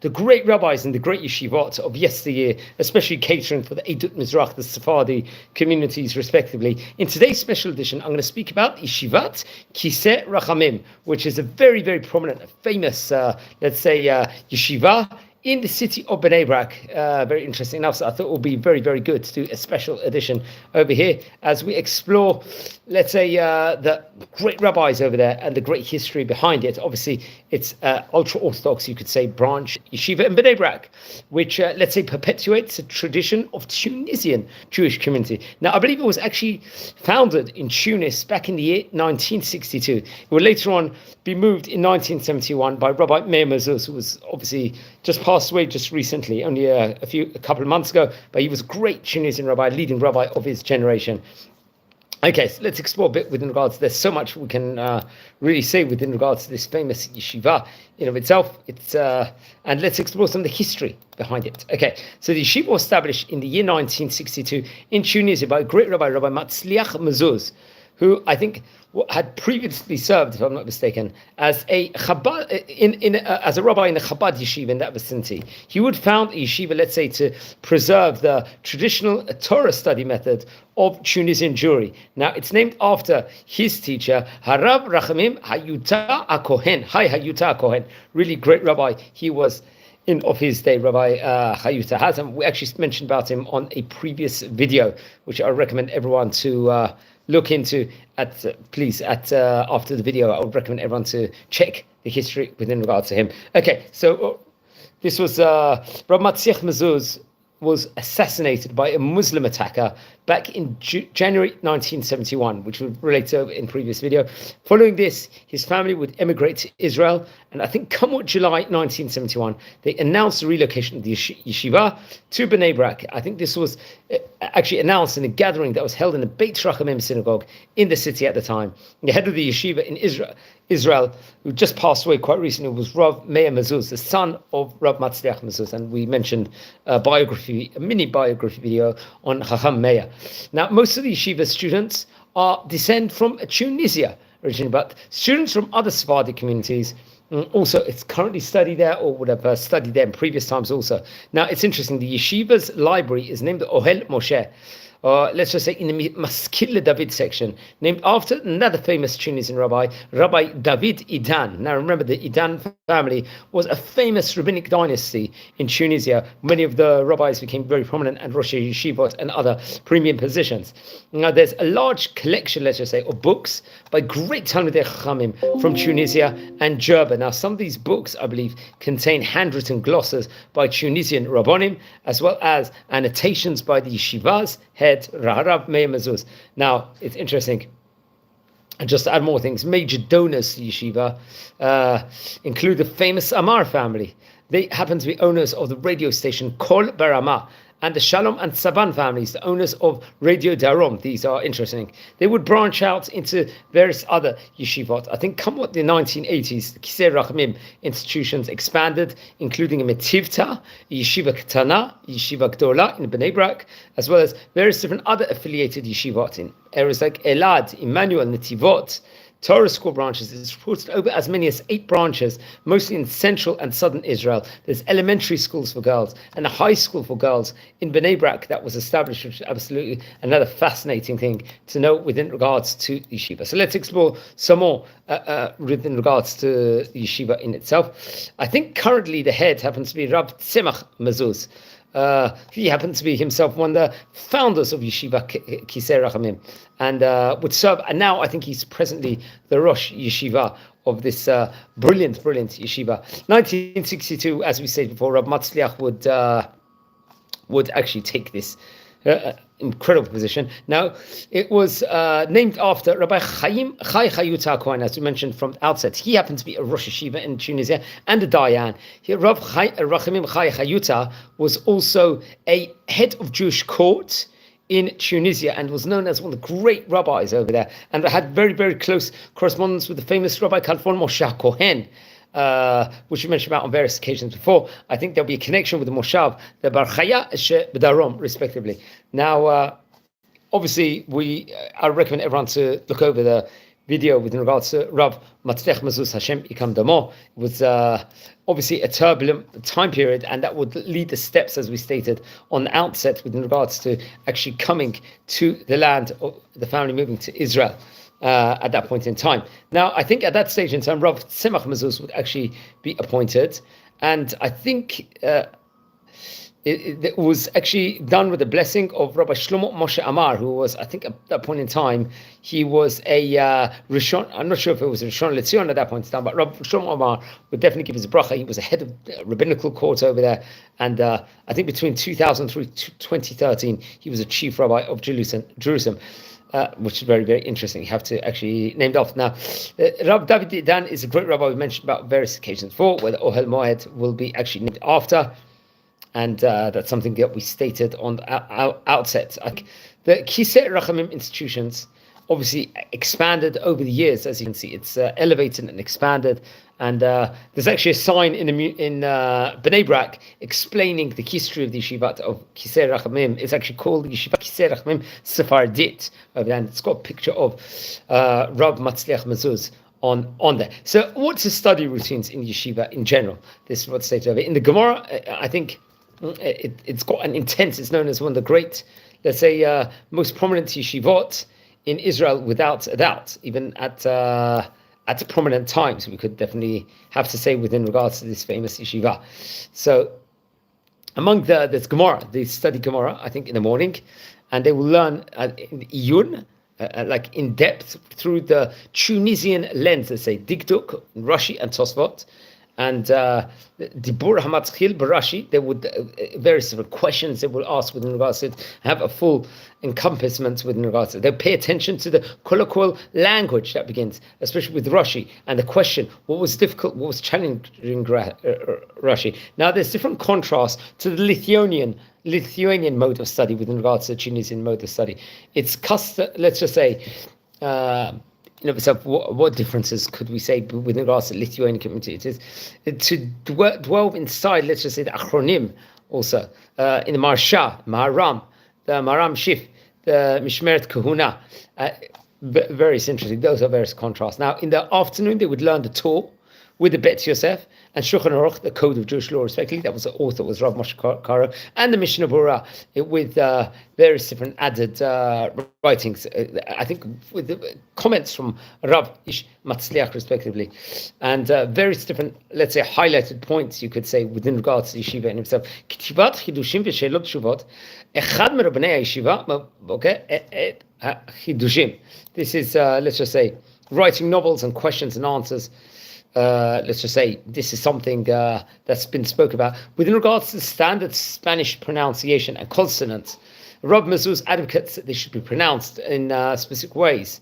the great rabbis and the great yeshivot of yesteryear, especially catering for the Eidut Mizrach, the Sephardi communities, respectively. In today's special edition, I'm going to speak about Yeshivat Kisse Rachamim, which is a very, very prominent, famous, yeshiva in the city of Bnei very interesting enough. So I thought it would be very, very good to do a special edition over here as we explore, the great rabbis over there and the great history behind it. Obviously, it's ultra-Orthodox, you could say, branch yeshiva in Bnei which, perpetuates a tradition of Tunisian Jewish community. Now, I believe it was actually founded in Tunis back in the year 1962. It will later on be moved in 1971 by Rabbi Meir Mezuz, who was obviously just passed away just recently, only a couple of months ago, but he was a great Tunisian rabbi, leading rabbi of his generation. Okay, so let's explore a bit within regards to this. So much we can really say within regards to this famous yeshiva in of itself. And let's explore some of the history behind it. Okay, so the yeshiva was established in the year 1962 in Tunisia by a great rabbi, Rabbi Matzliach Mezuz, who I think had previously served, if I'm not mistaken, as a Chabad as a rabbi in the Chabad yeshiva in that vicinity. He would found a yeshiva, to preserve the traditional Torah study method of Tunisian Jewry. Now, it's named after his teacher, Harav Rachamim Hayuta HaKohen. Hayuta HaKohen, really great rabbi. He was of his day, Rabbi Hayuta Hazam. We actually mentioned about him on a previous video, which I recommend everyone to look into after the video. I would recommend everyone to check the history within regards to him. Okay, so this was Rabbi Matzliach Mezuz was assassinated by a Muslim attacker back in January 1971, which we relate to in previous video. Following this, his family would emigrate to Israel, and I think come July 1971, they announced the relocation of the yeshiva to Bnei Brak. I think this was actually announced in a gathering that was held in the Beit Rachamim synagogue in the city at the time. The head of the yeshiva in Israel, who just passed away quite recently, was Rav Meir Mezuz, the son of Rav Matzliach Mezuz, and we mentioned a mini biography video on Chacham Meir. Now, most of the yeshiva students descend from Tunisia originally, but students from other Sephardic communities also, it's currently studied there or would have studied there in previous times also. Now, it's interesting, the yeshiva's library is named the Ohel Moshe. Let's just say in the Maskil David section, named after another famous Tunisian rabbi, Rabbi David Idan. Now remember, the Idan family was a famous rabbinic dynasty in Tunisia. Many of the rabbis became very prominent and Rosh Yeshivot and other premium positions. Now there's a large collection, let's just say, of books by great Talmidei Chachamim from Tunisia and Jerba. Now some of these books, I believe, contain handwritten glosses by Tunisian rabbonim, as well as annotations by the yeshivas head Rav Meir Mezuz. Now it's interesting, and just to add more things, major donors to yeshiva include the famous Amar family. They happen to be owners of the radio station Kol Barama, and the Shalom and Saban families, the owners of Radio Darom. These are interesting. They would branch out into various other yeshivot. I think come the 1980s, the Kisse Rachamim institutions expanded, including a Metivta, a Yeshiva Ketana, Yeshiva Gdola in Bnei Brak, as well as various different other affiliated yeshivot in areas like Elad, Emmanuel, Netivot, Torah school branches. It's reported over as many as 8 branches, mostly in central and southern Israel. There's elementary schools for girls and a high school for girls in Bnei Brak that was established, which is absolutely another fascinating thing to know within regards to yeshiva. So let's explore some more within regards to yeshiva in itself. I think currently the head happens to be Rab Tzemach Mezuz. He happens to be himself one of the founders of Yeshivat Kisse Rachamim, and would serve. And now I think he's presently the Rosh Yeshiva of this brilliant yeshiva. 1962, as we said before, Rab Matzliach would actually take this incredible position. Now, it was named after Rabbi Chaim Chai Hayuta HaKohen, as we mentioned from the outset. He happened to be a Rosh Yeshiva in Tunisia and a Dayan. Rav Rachamim Chai Hayuta was also a head of Jewish court in Tunisia and was known as one of the great rabbis over there, and had very, very close correspondence with the famous Rabbi Kalfon Moshe Kohen, which we mentioned about on various occasions before. I think there'll be a connection with the Moshav, the Bar Chaya, B'Darom, respectively. Now, obviously, I recommend everyone to look over the video with regards to Rav Matzliach Mezuz Hashem Ikam Damo. It was obviously a turbulent time period, and that would lead the steps, as we stated on the outset, with regards to actually coming to the land, of the family moving to Israel at that point in time. Now, I think at that stage in time, Rav Tzemach Mezuz would actually be appointed, and I think it was actually done with the blessing of Rabbi Shlomo Moshe Amar, who was, I think, at that point in time, he was a Rishon. I'm not sure if it was a Rishon LeZion at that point in time, but Rabbi Shlomo Amar would definitely give his bracha. He was a head of rabbinical court over there, and I think between 2003 to 2013, he was a chief rabbi of Jerusalem. Which is very, very interesting. You have to actually named off. Now, Rav David Dan is a great rabbi we mentioned about various occasions before, where the Ohel Moed will be actually named after. And that's something that we stated on the outset. The Kisse Rachamim institutions obviously expanded over the years, as you can see. It's elevated and expanded. And there's actually a sign in Bnei Brak explaining the history of the Yeshivat of Kisse Rachamim. It's actually called the Yeshivat Kisse Rachamim Sefardit. And it's got a picture of Rav Matzliach Mezuz on there. So what's the study routines in Yeshiva in general? This is what's stated over in the Gemara. I think it's got an intense, it's known as one of the great, let's say, most prominent yeshivot in Israel, without a doubt, even at prominent times, we could definitely have to say within regards to this famous yeshiva. So among there's Gemara, they study Gemara, I think, in the morning, and they will learn in Iyun, like in depth, through the Tunisian lens, let's say, Dikduk, Rashi, and Tosfot. And Dibur Hamatzchil Barashi, they would various different questions they will ask with regards to it, have a full encompassment with regards to it. They pay attention to the colloquial language that begins, especially with Rashi, and the question, what was difficult, what was challenging Rashi. Now there's different contrasts to the Lithuanian mode of study with regards to the Tunisian mode of study. It's custom, let's just say, so what differences could we say with regards to the Lithuanian community? It is to dwell inside, let's just say, the Achronim also, in the Marsha, Maharam, the Maharam Shif, the Mishmeret Kahuna. Very interesting. Those are various contrasts. Now, in the afternoon, they would learn the Torah with the Bet Yosef and Shulchan Aruch, the Code of Jewish Law, respectively. That was the author, was Rav Moshe Karo, and the Mishnah Berurah with various different added writings. I think with the comments from Rav Ish Matzliach, respectively, and various different, let's say, highlighted points, you could say, within regards to Yeshiva in himself. Kitivat Chidushim v'Sheilot Tshuvot. Echad merabnei Yeshiva, okay, Chidushim. This is, let's just say, writing novels and questions and answers. Let's just say this is something that's been spoken about. With regards to the standard Spanish pronunciation and consonants, Rav Mezuz advocates that they should be pronounced in specific ways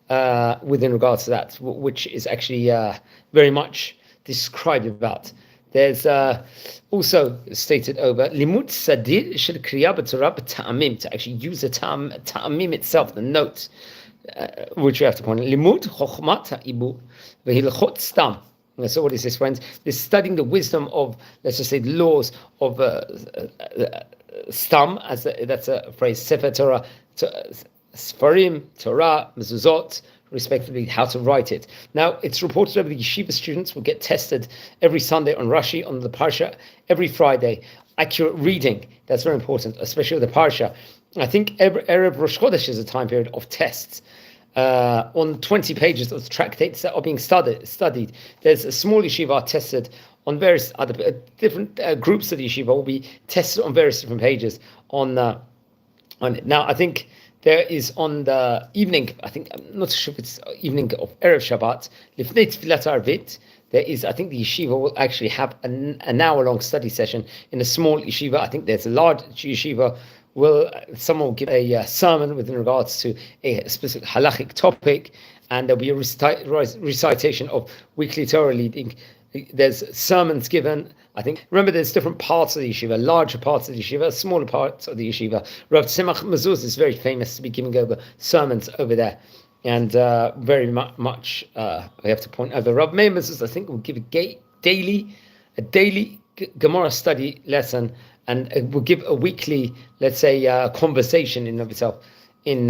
within regards to that, which is actually very much described about. There's also stated over Limut Sadir Shel Kriya B'Torah B'Ta'amim, to actually use the Ta'amim itself, the notes, which we have to point out. Limud Chochmat Ha'ibu V'Hilchot Stam. So what is this, friends? This studying the wisdom of, let's just say, the laws of Stam, that's a phrase, Sefer Torah, Sfarim, Torah, Mezuzot, respectively, how to write it. Now, it's reported over the yeshiva students will get tested every Sunday on Rashi, on the Parsha, every Friday. Accurate reading, that's very important, especially with the Parsha. I think Erev Rosh Chodesh is a time period of tests. On 20 pages of the tractates that are being studied. There's a small yeshiva tested on various other different groups of the yeshiva will be tested on various different pages on it. Now, I think there is on the evening, I'm not sure if it's evening of Erev Shabbat, Lifnei Tfilat Arvit, there is, I think the yeshiva will actually have an hour-long study session in a small yeshiva. I think there's a large yeshiva. Someone will give a sermon with regards to a specific halachic topic, and there'll be a recitation of weekly Torah reading. There's sermons given. I think, remember, there's different parts of the yeshiva, larger parts of the yeshiva, smaller parts of the yeshiva. Rav Tzemach Mezuz is very famous to be giving over sermons over there, and very much we have to point out. Rav Meir Mezuz, I think, will give a daily Gemara study lesson, and we'll give a weekly, let's say, conversation in of itself in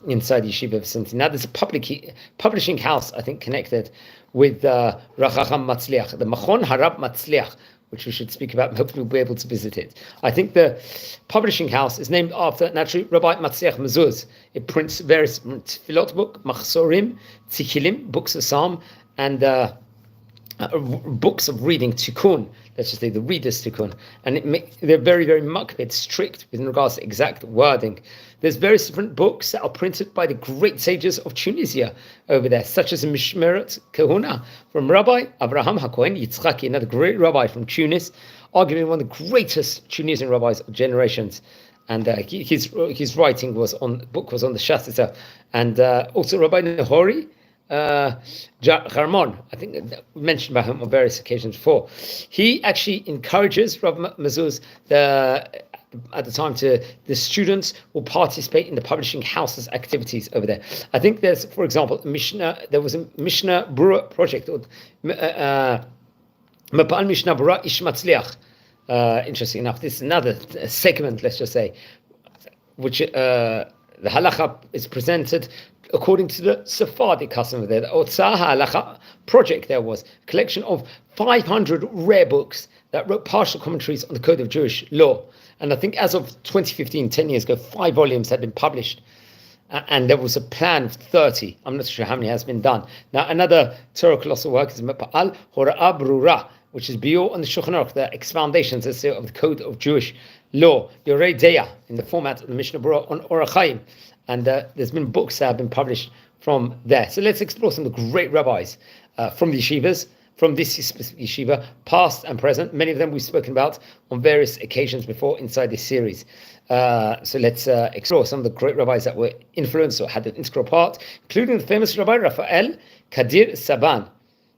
inside the yeshiva vicinity. Now, there's a publishing house, I think, connected with Rachacham Matzliach, the Machon Harab Matzliach, which we should speak about, and hopefully we'll be able to visit it. I think the publishing house is named after, naturally, Rabbi Matzliach Mezuz. It prints various tefillot book, machzorim, tzikilim, books of psalm, and books of reading, tikkun, let's just say the reader's tikkun. And they're very, very makbid, strict with regards to exact wording. There's various different books that are printed by the great sages of Tunisia over there, such as a Mishmeret Kahuna from Rabbi Abraham HaKohen Yitzchaki, another great rabbi from Tunis, arguably one of the greatest Tunisian rabbis of generations. And his writing book was on the Shas itself. And also Rabbi Nahori Jarmon, I think we mentioned about him on various occasions before. He actually encourages Rabbi Mezuz at the time the students will participate in the publishing house's activities over there. I think there's, for example, there was a Mishnah Brura project, or Mapal Mishnah Brura Ish Matzliach. Interesting enough, this is another segment, let's just say, which the halacha is presented according to the Sephardic custom of there. The Otzah halacha project there was a collection of 500 rare books that wrote partial commentaries on the Code of Jewish Law. And I think as of 2015, 10 years ago, 5 volumes had been published. And there was a plan of 30. I'm not sure how many has been done. Now, another Torah colossal work is Mepa'al Hora'ah Brura, which is Biur on the Shulchan Aruch, the expoundations, let's say, of the Code of Jewish Law, Yorei Deya, in the format of the Mishnah Berurah on Orachayim. And there's been books that have been published from there. So let's explore some of the great rabbis from the yeshivas, from this specific yeshiva, past and present. Many of them we've spoken about on various occasions before inside this series. So let's explore some of the great rabbis that were influenced or had an integral part, including the famous Rabbi Raphael Kadir Saban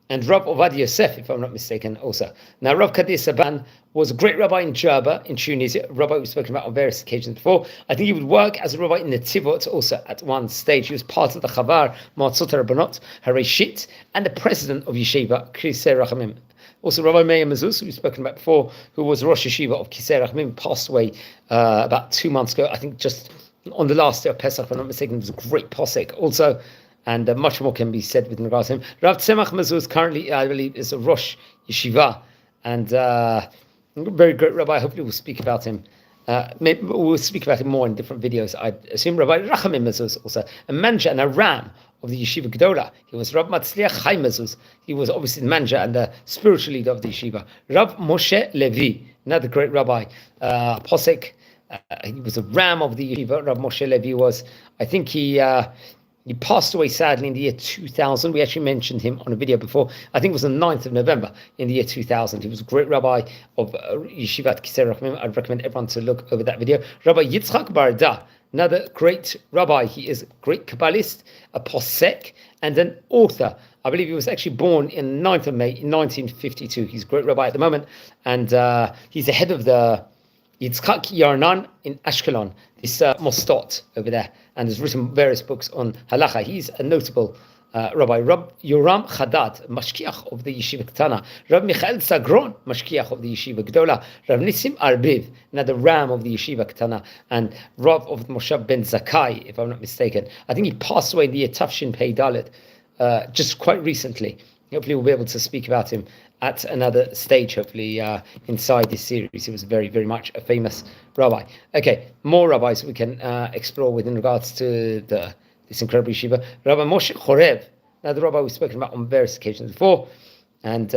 and Rav Ovadia Yosef, if I'm not mistaken, also. Now, Rav Kadir Saban was a great rabbi in Jerba, in Tunisia, a rabbi we've spoken about on various occasions before. I think he would work as a rabbi in Netivot also at one stage. He was part of the Chavar Ma'atzot HaRabbanot Hareshit and the president of Yeshivat Kisse Rachamim. Also, Rabbi Meir Mezuz, who we've spoken about before, who was Rosh Yeshiva of Kisse Rachamim, passed away about 2 months ago. I think just on the last day of Pesach, if I'm not mistaken, it was a great posek also. And much more can be said with regards to him. Rav Tzemach Mezuz currently, I believe, is a Rosh Yeshiva, and very great rabbi. Hopefully we'll speak about him. Maybe we'll speak about him more in different videos. I assume Rabbi Rachamim Mezuz also, a manager and a ram of the Yeshiva Gedola. He was Rav Matzliach Chaim Mezuz. He was obviously the manager and the spiritual leader of the Yeshiva. Rav Moshe Levi, another great rabbi, posek. He was a ram of the Yeshiva. Rav Moshe Levi was, I think he passed away sadly in the year 2000. We actually mentioned him on a video before. I think it was the 9th of November in the year 2000. He was a great rabbi of Yeshivat Kisse Rachamim. I'd recommend everyone to look over that video. Rabbi Yitzchak Barda, another great rabbi. He is a great Kabbalist, a posek, and an author. I believe he was actually born in 9th of May in 1952. He's a great rabbi at the moment. And he's the head of the Yitzchak Yarnan in Ashkelon, this mostot over there, and has written various books on halacha. He's a notable rabbi. Rab Yoram Chadad, mashkiach of the Yeshiva Ketana. Rab Michael Sagron, mashkiach of the Yeshiva Gdola. Rab Nissim Arbiv, another ram of the Yeshiva Ketana, and Rav of Moshe Ben Zakai, if I'm not mistaken. I think he passed away in the year Tafshin Pei Dalet, just quite recently. Hopefully we'll be able to speak about him at another stage, hopefully, inside this series. He was very, very much a famous rabbi. Okay, more rabbis we can explore with in regards to this incredible yeshiva. Rabbi Moshe Chorev, another rabbi we've spoken about on various occasions before, and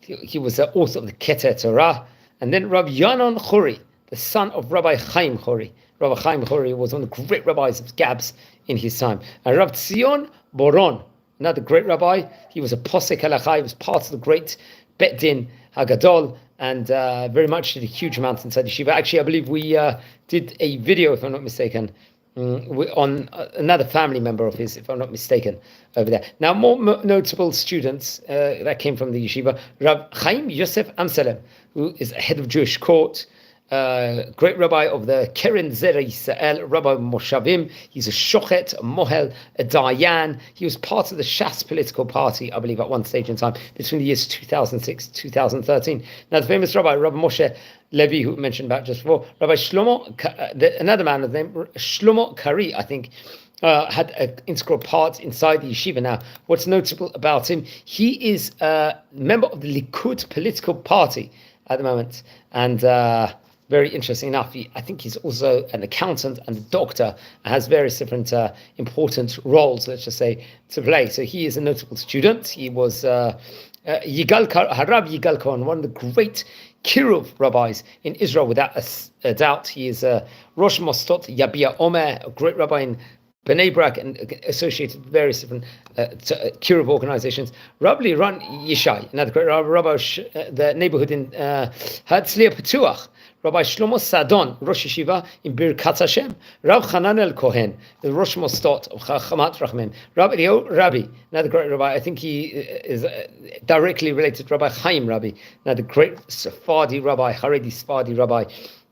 he was the author of the Keter Torah. And then Rabbi Yanon Chori, the son of Rabbi Chaim Chori. Rabbi Chaim Chori was one of the great rabbis of Gabs in his time. And Rabbi Tzion Boron, another great rabbi. He was a posek halacha. He was part of the great Bet Din Hagadol, and very much did a huge amount inside yeshiva. Actually, I believe we did a video, if I'm not mistaken, on another family member of his, if I'm not mistaken, over there. Now, more notable students that came from the yeshiva. Rav Chaim Yosef Amsalem, who is a head of Jewish court, great rabbi of the Keren Zera Yisrael, Rabbi Moshavim. He's a shochet, a mohel, a dayan. He was part of the Shas political party, I believe, at one stage in time, between the years 2006 2013. Now, the famous rabbi, Rabbi Moshe Levi, who we mentioned about just before, Rabbi Shlomo, another man of the name, Shlomo Kari, I think, had an integral part inside the yeshiva. Now, what's notable about him, he is a member of the Likud political party at the moment, and very interesting enough, I think he's also an accountant and a doctor, and has various different important roles, let's just say, to play. So he is a notable student. He was Harab Yigal Cohen, one of the great Kiruv rabbis in Israel, without a doubt. He is Rosh Mostot Yabia Omer, a great rabbi in Bnei Brak, and associated with various different Kiruv organizations. Rabbi Ran Yishai, another great rabbi, the neighborhood in Herzliya Petuach. Rabbi Shlomo Sadon, Rosh Yeshiva in Birkat Hashem. Rav Chanan El Kohen, the Rosh Mostot of Rachmim. Rabbi, another great rabbi. I think he is directly related to Rabbi Chaim Rabbi, another great Sephardi rabbi, Haredi Sephardi rabbi.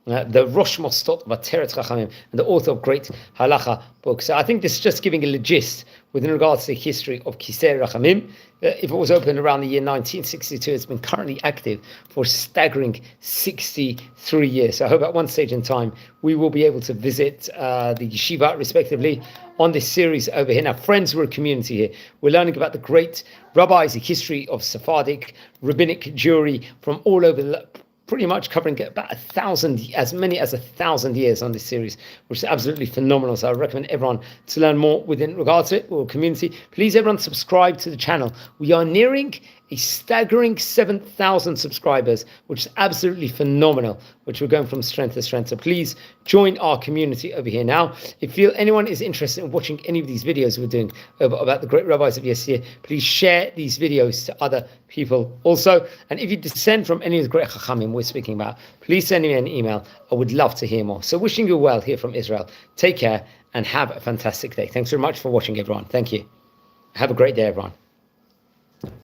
The Rosh Mostot of Ateret Rachamim, and the author of great halacha books. So I think this is just giving a gist with regards to the history of Kisse Rachamim. If it was opened around the year 1962, it's been currently active for a staggering 63 years. So I hope at one stage in time we will be able to visit the yeshiva, respectively, on this series over here. Now, friends, we're a community here. We're learning about the great rabbis, the history of Sephardic rabbinic Jewry from all over pretty much covering about 1,000, as many as 1,000 years on this series, which is absolutely phenomenal. So I recommend everyone to learn more within regards to it, or community. Please, everyone, subscribe to the channel. We are nearing a staggering 7,000 subscribers, which is absolutely phenomenal, which we're going from strength to strength. So please join our community over here now. If anyone is interested in watching any of these videos we're doing about the great rabbis of yesteryear, please share these videos to other people also. And if you descend from any of the great Rachamim we're speaking about, please send me an email. I would love to hear more. So wishing you well here from Israel. Take care and have a fantastic day. Thanks very much for watching, everyone. Thank you. Have a great day, everyone.